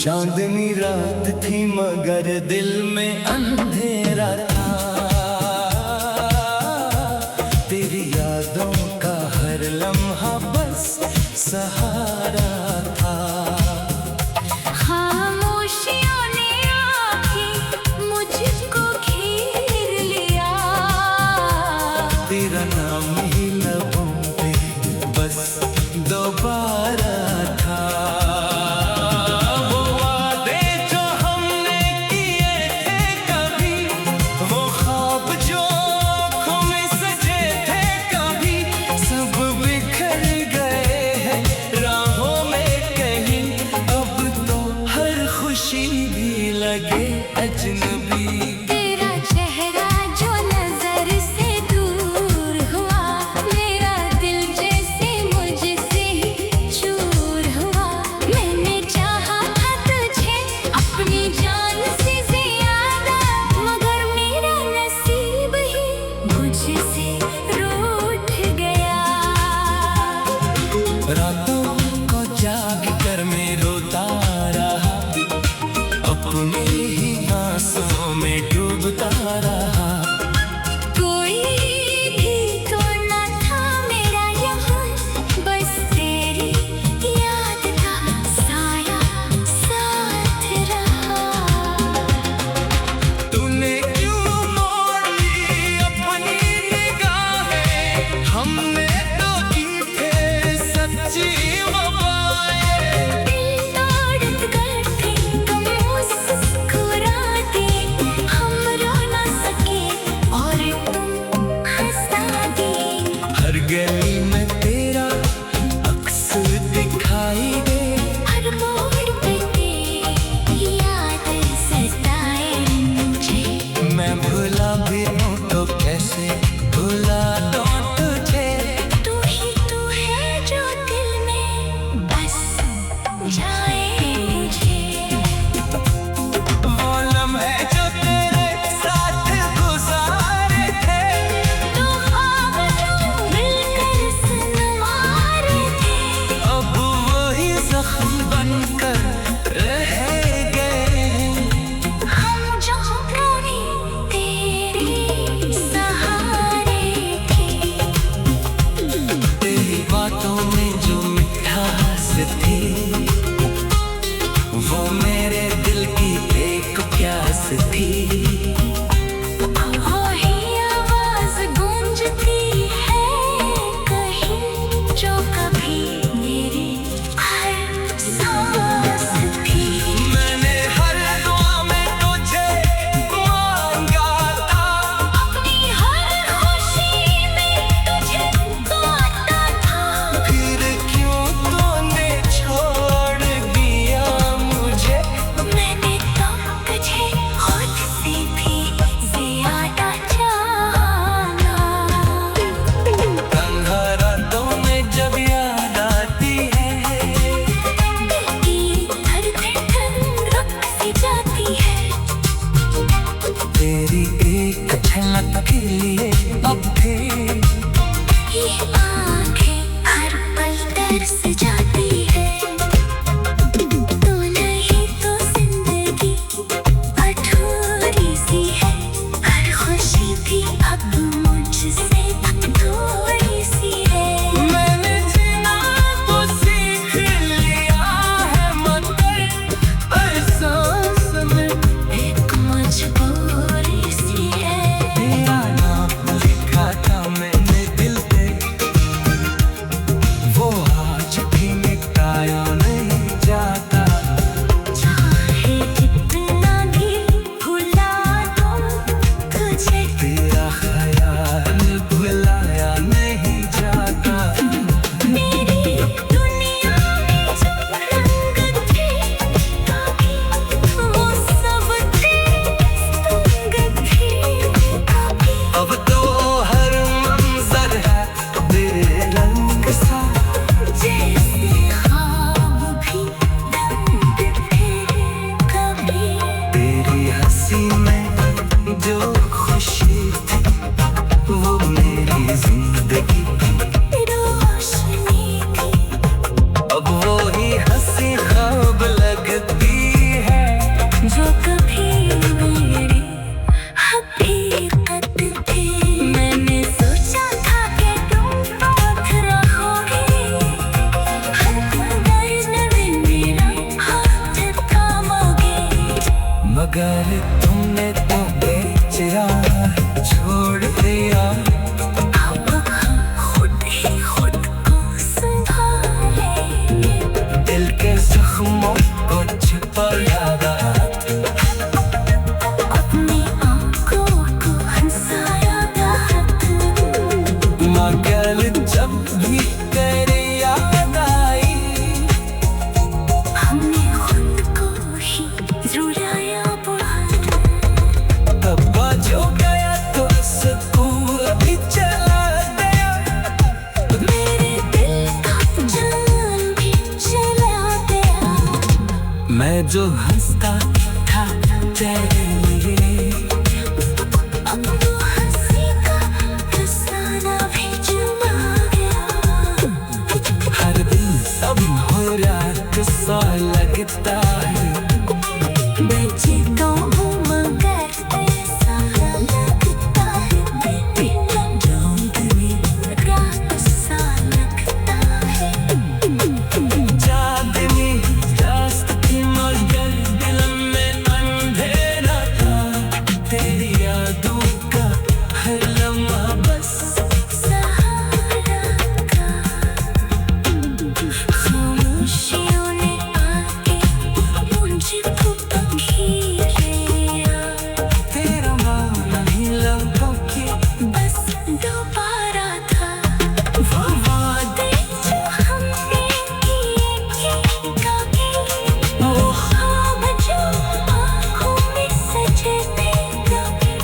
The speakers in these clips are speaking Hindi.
चांदनी रात थी मगर दिल में अंधेरा था। तेरी यादों का हर लम्हा बस सहारा था। खामोशियों ने आके मुझको घेर लिया। तेरा नाम ही लबों पे बस दोबारा था। लगे अजनबी तेरा चेहरा जो नजर से दूर हुआ, मेरा दिल जैसे मुझसे चूर हुआ। मैंने चाहा था तुझे अपनी जान से ज्यादा, मगर मेरा नसीब ही मुझसे रूठ गया। रातों को जाग कर मैं रोता रहा, अपने ही आंसुओं में डूबता रहा। कोई भी तो न था मेरा यहाँ, बस तेरी याद का साया साथ रहा। तूने क्यों मोड़ ली अपनी निगाहें, हमने तो की थे सच्ची जख्मों को छुपाया रात। अपनी आंखों को हंसाया रात। मगर जब भी तेरी याद आई, हमने खुद को ही रुलाया बहुत। तब्बा जो गया तो सुकून भी चला गया। मेरे दिल का जान भी चला गया। मैं जो हंसता था तेरे लिए, अब वो हंसी का फसाना भी चला गया। हर दिन सब हो रात सा लगता है। मैं जीता हूँ मगर ऐसा लगता है बेबी, चांदनी रात सा लगता है। चांदनी रात थी मगर दिल में अंधेरा था। तेरी यादों का हर लम्हा बस सहारा था। खामोशियों ने आके मुझको घेरा। तेरा मौन ही लबों की बस दोबारा था। वो वादे जो हमने किए थे कभी, वो ख्वाब जो आँखों में सजे थे कभी,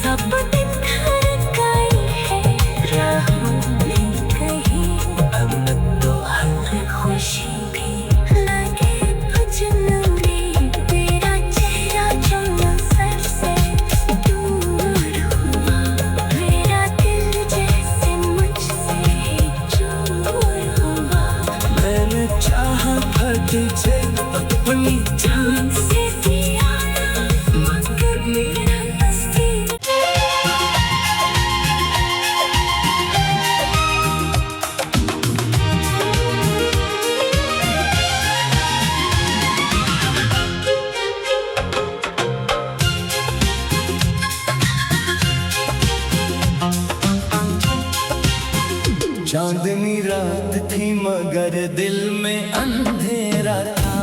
सब बिखर गए हैं राहों में कहीं। अब न तो हर खुशी भी लगे अजनबी। तेरा चेहरा जो नजर से दूर हुआ, मेरा दिल जैसे मुझसे ही दूर हुआ। मैंने चाहा था तुझे अपनी जान से ज्यादा मगर मेरा नसीब। चांदनी रात थी मगर दिल में अंधेरा था।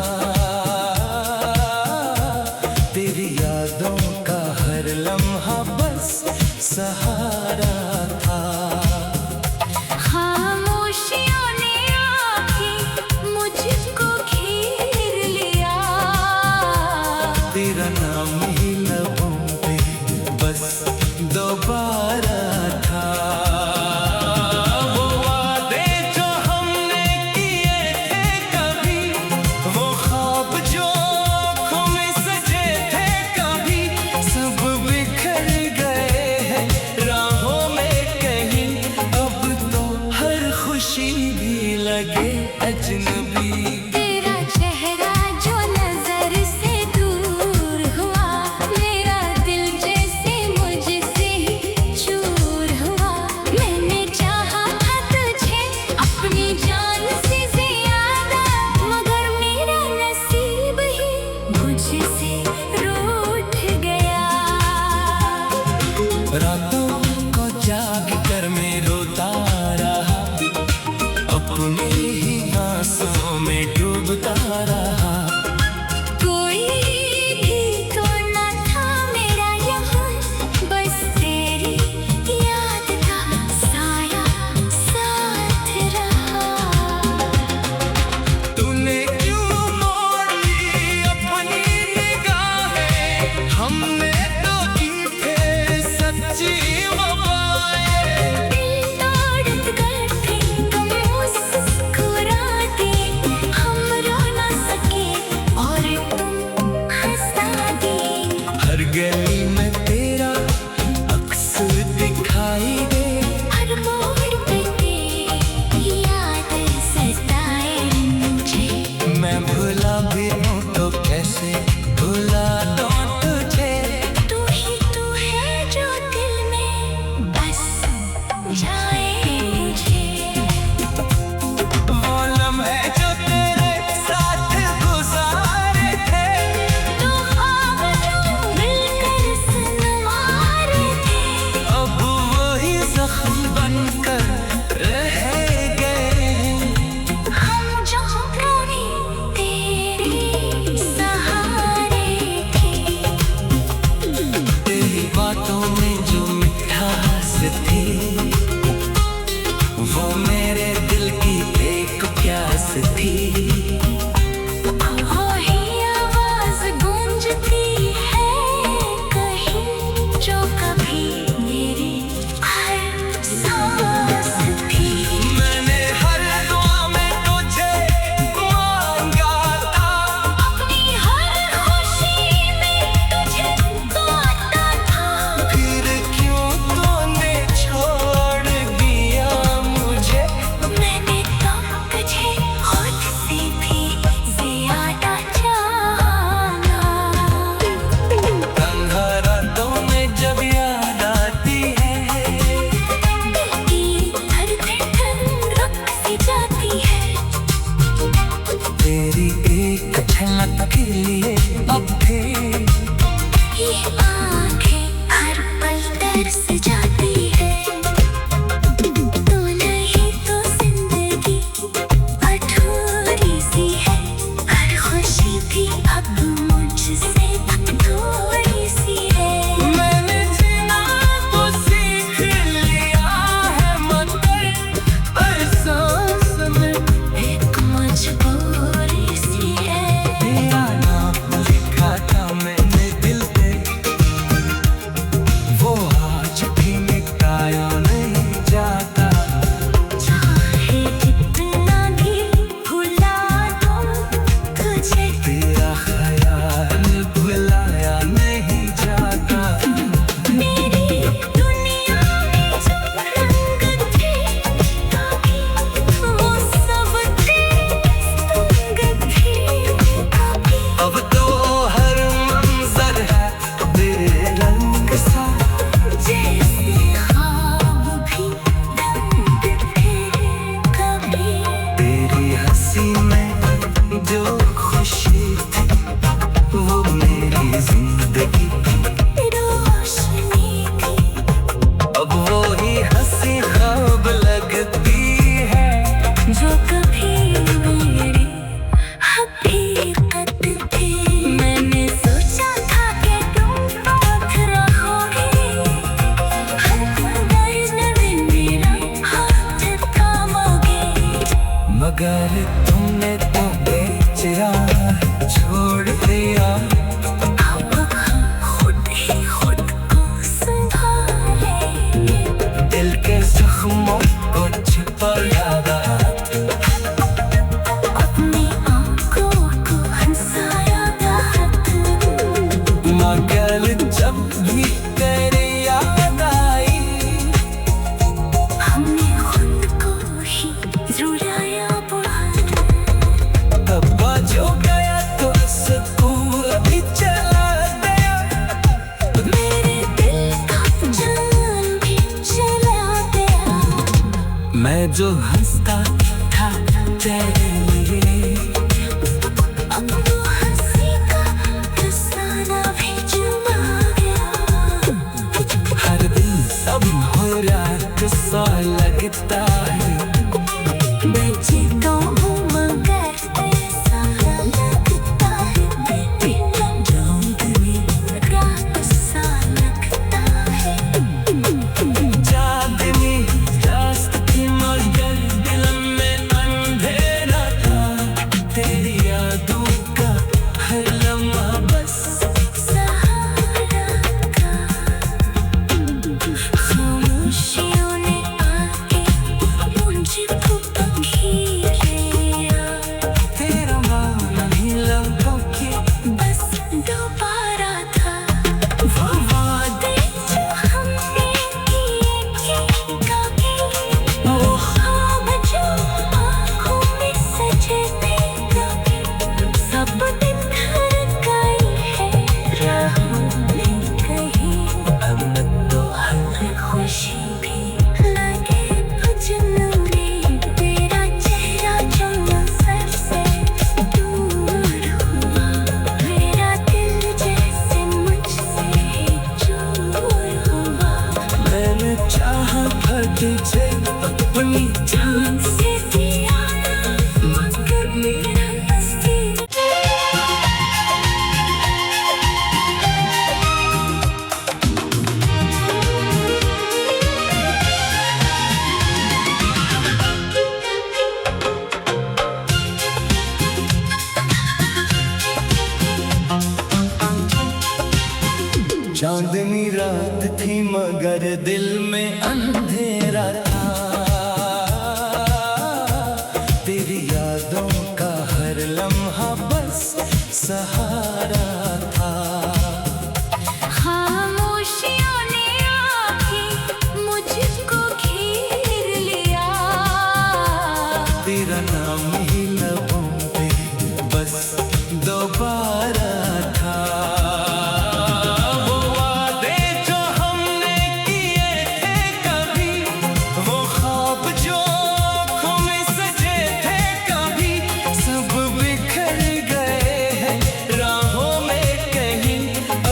तेरी यादों का हर लम्हा बस सहारा था। खामोशियों ने आके मुझको घेर लिया। तेरा नाम ही लबों पे बस दोबारा था। वो वादे जो हमने किए थे कभी, वो ख्वाब जो आँखों में सजे थे कभी, सब बिखर गए हैं राहों में कहीं। अब तो हर खुशी भी लगे अजनबी। तेरा चेहरा जो नजर से दूर हुआ, मेरा दिल जैसे मुझसे ही चूर हुआ। मैंने चाहा था तुझे अपनी जान से ज्यादा, मगर मेरा नसीब ही मुझसे रूठ गया। रातों को जाग कर मैं रोता रहा, अपने ही आंसुओं में डूबता रहा। कोई भी तो न था मेरा यहाँ, बस तेरी याद का साया साथ रहा। तूने क्यों मोड़ ली अपनी निगाहें, हमने तो की थे सच्ची वफाएं। दिल तोड़ कर भी तुम मुस्कुराते, हम रो न सके थी। वही आवाज गूंजती है कहीं, जो कभी मेरी हर सांस थी। मैंने हर दुआ में तुझे मांगा था, अपनी हर खुशी में तुझे पाता था। फिर क्यों तूने छोड़ दिया मुझे। मैंने तो तुझे खुद से भी ज्यादा जाना। तन्हा रातों में जब याद आती है, दिल की धड़कन रुक सी जाती है। तेरी एक झलक के लिए अब भी ये आँखें हर पल तरस जाती है। तू नहीं तो जिंदगी अधूरी सी है। हर खुशी भी अब मुझसे थोड़ी सी है। मैंने जीना तो सीख लिया है, मगर हर सांस में एक मजबूरी सी है। तेरा नाम लिखा था मैंने दिल पे, वो आज भी मिटाया नहीं जाता। चाहे जितना भी भुला दूं तुझे, तेरा ख्याल भुलाया नहीं जाता। मेरी दुनिया में जो रंग थे कभी, वो सब तेरे संग थे कभी। अब तो हर मंजर है तेरे रंग सा, जैसे ख्वाब भी रंग थे कभी। तेरी हंसी में जो खुशी थी, वो मेरी जिंदगी की रोशनी थी। अब वो ही हंसी ख्वाब लगती है। जो कभी मेरी हकीकत थी। मैंने सोचा था कि तुम साथ रहोगे, हर दर्द में मेरा हाथ थामोगे। मगर तुमने तो बेचैन छोड़ दिया। अब हम खुद ही खुद को संभालेंगे। दिल के जख्मों को छिपाया, अपनी आँखों को हंसाया था। मगर जब भी तेरी याद आई, हमने खुद को ही रुलाया बहुत। तब जो गया तो सुकून भी चला गया। मेरे दिल का जान भी चला गया। मैं जो हंसता था तेरे लिए, अब वो हंसी का फसाना भी चुमा गया। हर दिन सब हो रात सा लगता है। मैं जीता हूँ मगर ऐसा लगता है। बेबी डोंट मी, रात सा लगता है। चांदनी रात थी मगर दिल में अंधेरा चांदनी रात थी मगर दिल में अंधेरा था। तेरी यादों का हर लम्हा बस सहारा था। खामोशियों ने आके मुझको घेर लिया। तेरा नाम ही लबों पे बस दोबारा था। वो वादे जो हमने किए थे कभी, वो ख्वाब जो आँखों में सजे थे कभी, सब बिखर गए हैं राहों में कहीं।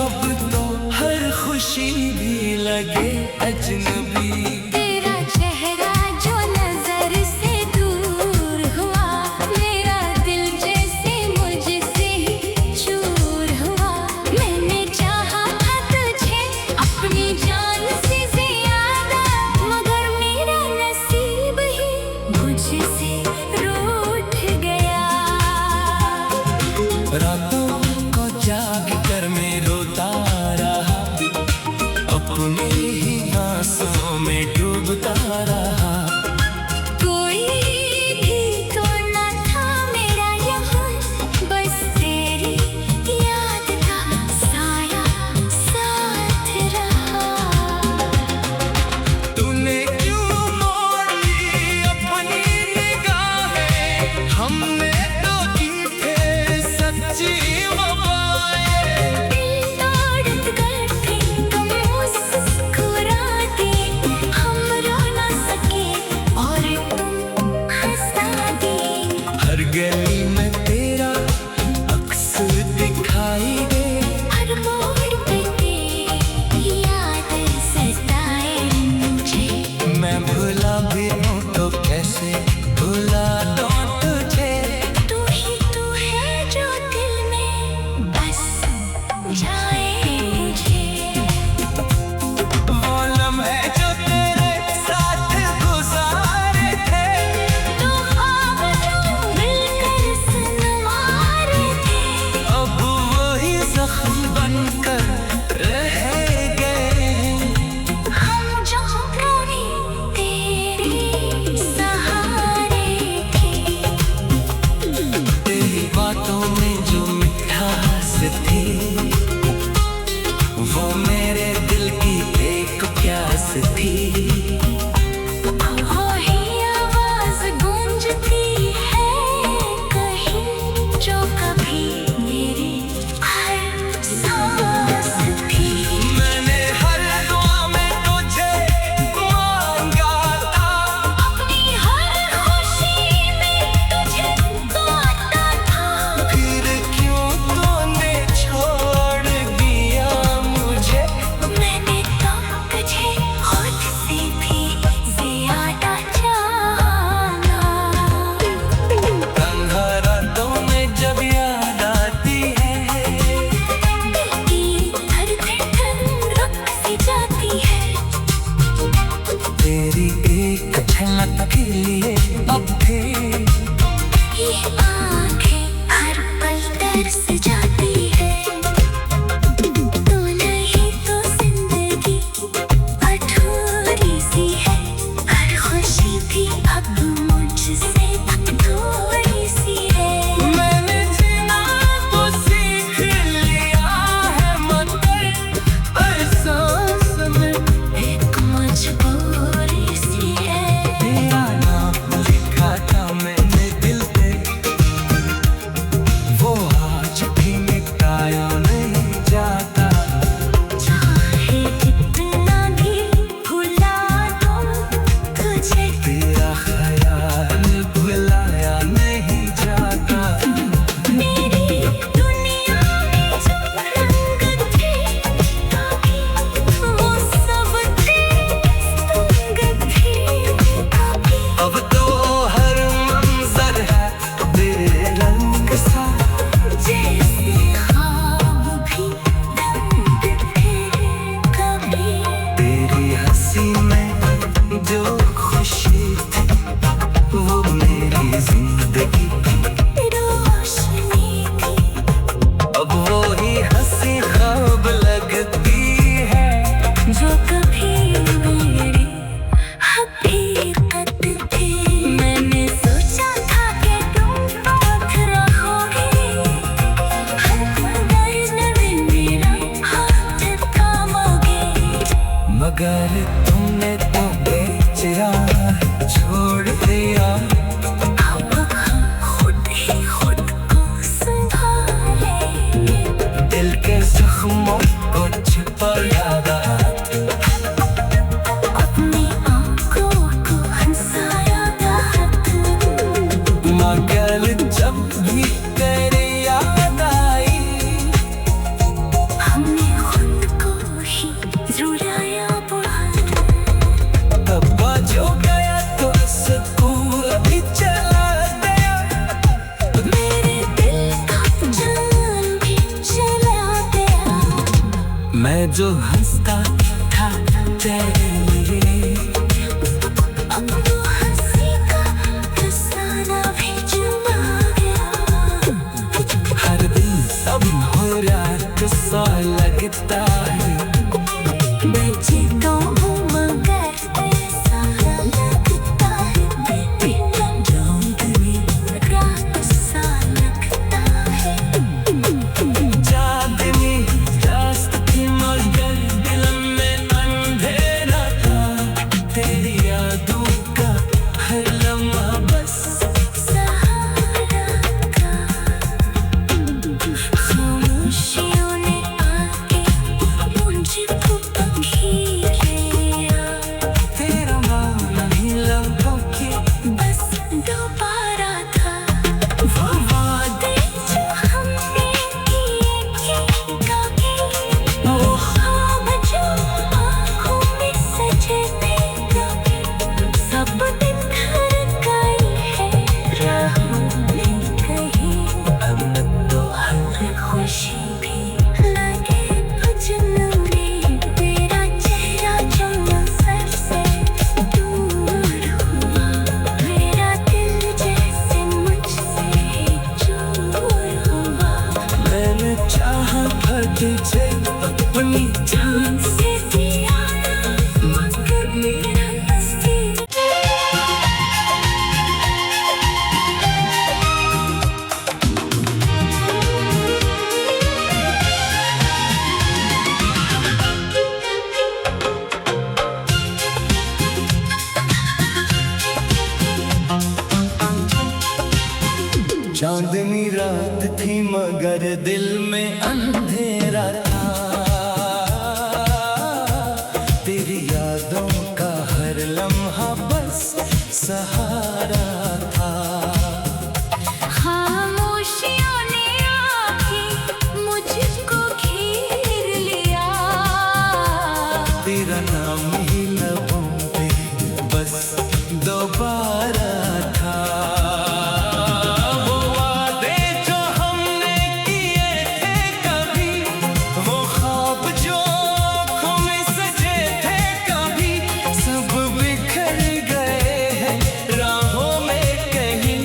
अब तो हर खुशी भी लगे अजनबी। तेरा चेहरा जो नजर से दूर हुआ, मेरा दिल जैसे मुझसे ही चूर हुआ। मैंने चाहा था तुझे अपनी जान से ज्यादा, मगर मेरा नसीब ही मुझसे रूठ गया। रातों को जाग कर मैं रोता रहा, अपने ही आंसुओं में डूबता रहा। कोई भी तो न था मेरा यहाँ, बस तेरी याद का साया साथ रहा। तूने क्यों मोड़ ली अपनी निगाहें, हमने तो की थे सच्ची वफाएं। दिल तोड़ कर भी तुम मुस्कुराते, हम रो न सके और तुम हंसा दे। हर गली में तेरा अक्स दिखाई दे, हर मोड़ पे तेरी याद सताए मुझे। मैं भुला भी हूँ तो कैसे भुला दूँ तुझे। जो हंसता था तेरे लिए। अब तो हंसी का फसाना भी जुड़ा गया। हर दिन अब हो रात सा लगता है। मैं जीता हूँ मगर ऐसा लगता है बेबी, चांदनी रात सा लगता है। चांदनी रात थी मगर दिल में अंधेरा था। तेरी यादों का हर लम्हा बस सहारा था। खामोशियों ने आके मुझको पखेरा। तेरा नाम नहीं लबों की बस दोबारा था। वो वादे जो हमने किए कभी, वो ख्वाब जो आँखों में सजे थे कभी, सब बिखर गए हैं राहों में कहीं। अब न तो हर खुशी भी लगे जुनूनी, तेरा चेहरा जो नज़र से दूर हुआ, मेरा दिल जैसे मुझसे दूर हुआ। मैंने चाहा था तुझे अपनी जान से जियाना मगर मेरा नसीब। चांदनी रात थी मगर दिल में अंधेरा था। तेरी यादों का हर लम्हा बस सहारा था। खामोशियों ने आके मुझको घेर लिया। तेरा नाम ही लबों पे बस दोबारा था। वो वादे जो हमने किए थे कभी, वो ख्वाब जो आँखों में सजे थे कभी, सब बिखर गए हैं राहों में कहीं।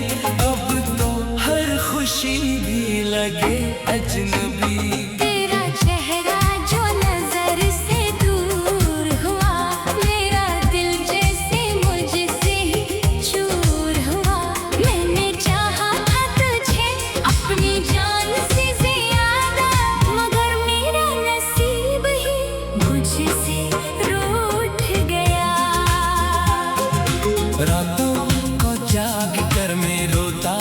अब तो हर खुशी भी लगे अजनबी। तेरा चेहरा जो नजर से दूर हुआ, मेरा दिल जैसे मुझसे चूर हुआ। मैंने चाहा था तुझे अपनी जान से ज्यादा, मगर मेरा नसीब ही मुझसे रूठ गया। रातों को जाग कर मैं रोता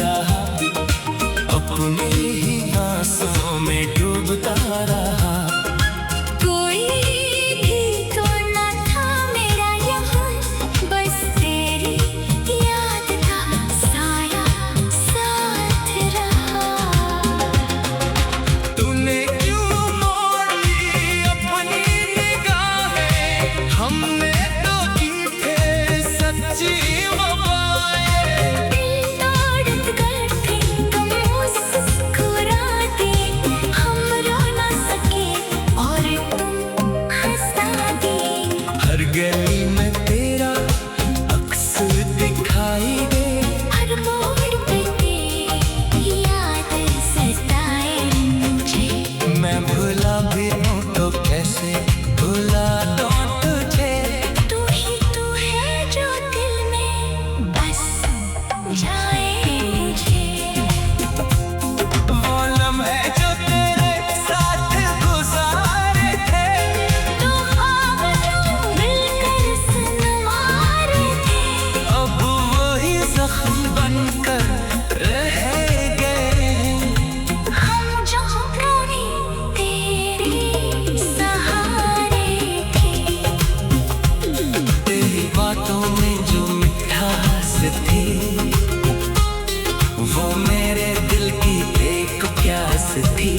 रहा, अपने ही आंसुओं में डूबता रहा। कोई भी तो न था मेरा यहाँ, बस तेरी याद का साया साथ रहा। तूने क्यों मोड़ ली अपनी निगाहें, हमने तो की थे सच्ची वफाएं। दिल तोड़ कर थे तुम मुस्कुराते, हम रो न सके और तुम हंसा दी। हर गली में तेरा अक्स दिखाई दे। हर मोड़ पे तेरी याद सताए मुझे। मैं भुला भी हूँ तो कैसे भुला दूँ तुझे। तू ही तू है जो दिल में बस जाए मुझे। वो लम्हे जो तेरे साथ गुजारे थे, तो ख्वाब जो मिलकर सनवारे थे, अब वही जख्म बनकर रह गए। हम जो कभी तेरे सहारे थे। तेरी बातों में जो मिठास थी, वो मेरे दिल की एक प्यास थी।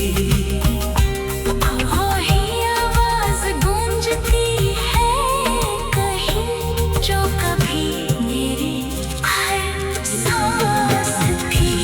वही आवाज गूंजती है कहीं, जो कभी मेरी हर सांस थी।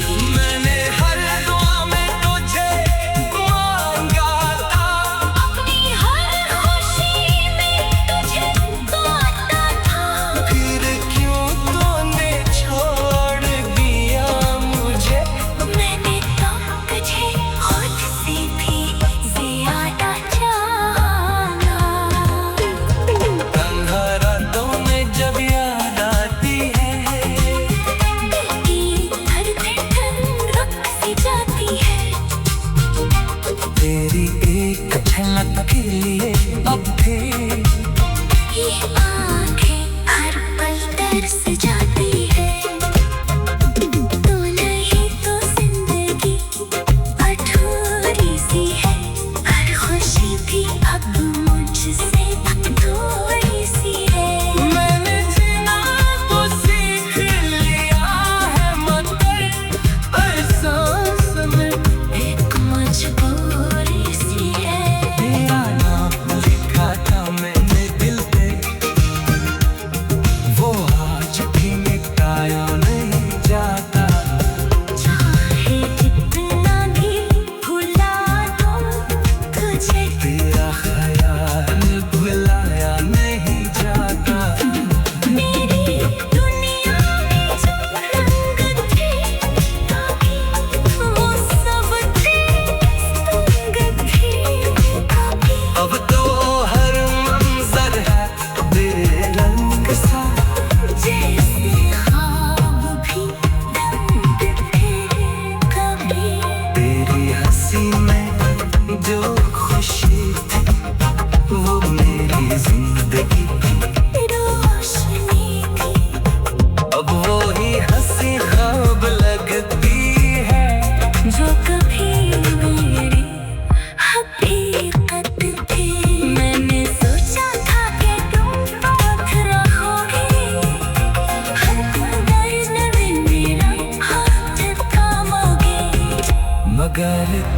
अगर